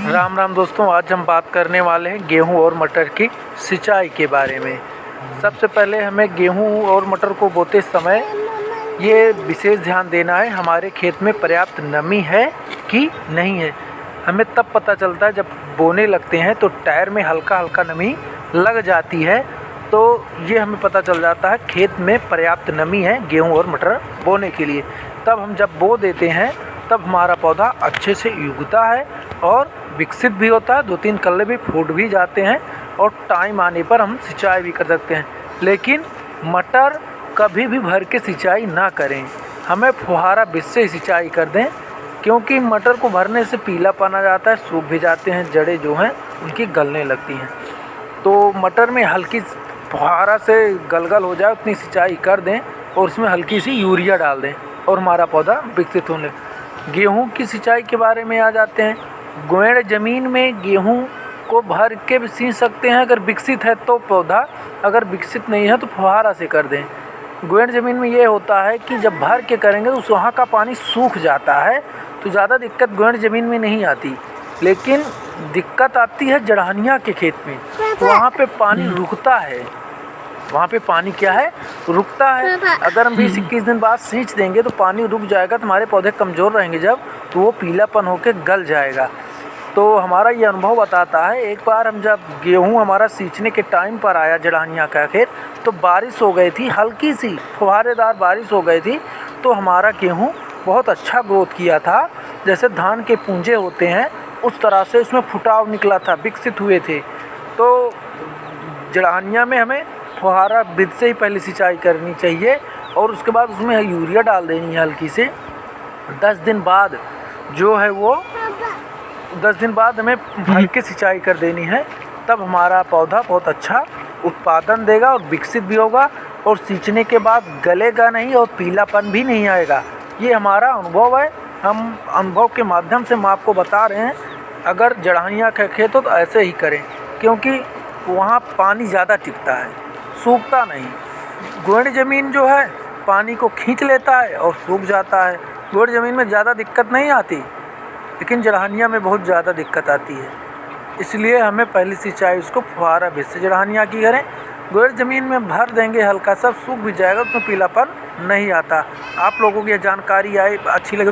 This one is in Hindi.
राम राम दोस्तों, आज हम बात करने वाले हैं गेहूं और मटर की सिंचाई के बारे में। सबसे पहले हमें गेहूं और मटर को बोते समय ये विशेष ध्यान देना है, हमारे खेत में पर्याप्त नमी है कि नहीं है। हमें तब पता चलता है जब बोने लगते हैं तो टायर में हल्का हल्का नमी लग जाती है, तो ये हमें पता चल जाता है खेत में पर्याप्त नमी है गेहूँ और मटर बोने के लिए। तब हम जब बो देते हैं तब हमारा पौधा अच्छे से उगता है और विकसित भी होता है, 2-3 कल्ले भी फूट भी जाते हैं और टाइम आने पर हम सिंचाई भी कर सकते हैं। लेकिन मटर कभी भी भर के सिंचाई ना करें, हमें फुहारा विधि से सिंचाई कर दें, क्योंकि मटर को भरने से पीलापन आ जाता है, सूख भी जाते हैं, जड़ें जो हैं उनकी गलने लगती हैं। तो मटर में हल्की फुहारा से गलगल हो जाए उतनी सिंचाई कर दें और उसमें हल्की सी यूरिया डाल दें और हमारा पौधा विकसित होने। गेहूं की सिंचाई के बारे में आ जाते हैं। गुएड़ ज़मीन में गेहूं को भर के भी सींच सकते हैं अगर विकसित है तो पौधा, अगर विकसित नहीं है तो फुहारा से कर दें। गुएड़ ज़मीन में ये होता है कि जब भर के करेंगे तो वहाँ का पानी सूख जाता है, तो ज़्यादा दिक्कत गुएड़ ज़मीन में नहीं आती। लेकिन दिक्कत आती है जड़हनिया के खेत में, वहाँ पे पानी रुकता है, वहाँ पे पानी क्या है, रुकता है। अगर हम 20-21 दिन बाद सींच देंगे तो पानी रुक जाएगा, तो हमारे पौधे कमज़ोर रहेंगे जब, तो वो पीलापन होकर गल जाएगा। तो हमारा ये अनुभव बताता है, एक बार हम जब गेहूँ हमारा सींचने के टाइम पर आया जड़हनिया का खेत, तो बारिश हो गई थी, हल्की सी फुहारेदार बारिश हो गई थी, तो हमारा गेहूँ बहुत अच्छा ग्रोथ किया था। जैसे धान के पूंजे होते हैं उस तरह से उसमें फुटाव निकला था, विकसित हुए थे। तो जड़हनिया में हमें फुहारा विधि से ही पहले सिंचाई करनी चाहिए और उसके बाद उसमें यूरिया डाल देनी है हल्की से। 10 दिन बाद जो है वो 10 दिन बाद हमें भर के सिंचाई कर देनी है, तब हमारा पौधा बहुत अच्छा उत्पादन देगा और विकसित भी होगा और सींचने के बाद गलेगा नहीं और पीलापन भी नहीं आएगा। ये हमारा अनुभव है, हम अनुभव के माध्यम से हम आपको बता रहे हैं। अगर जड़हनिया का खेत हो तो ऐसे ही करें, क्योंकि वहाँ पानी ज़्यादा टिकता है, सूखता नहीं। गुएड़ ज़मीन जो है पानी को खींच लेता है और सूख जाता है। गुएड़ ज़मीन में ज़्यादा दिक्कत नहीं आती, लेकिन जड़हनिया में बहुत ज़्यादा दिक्कत आती है। इसलिए हमें पहली सिंचाई उसको फुहारा विधि से जड़हनिया की करें। गुएड़ ज़मीन में भर देंगे, हल्का सा सूख भी जाएगा, उसमें पीलापन नहीं आता। आप लोगों की यह जानकारी अच्छी लगे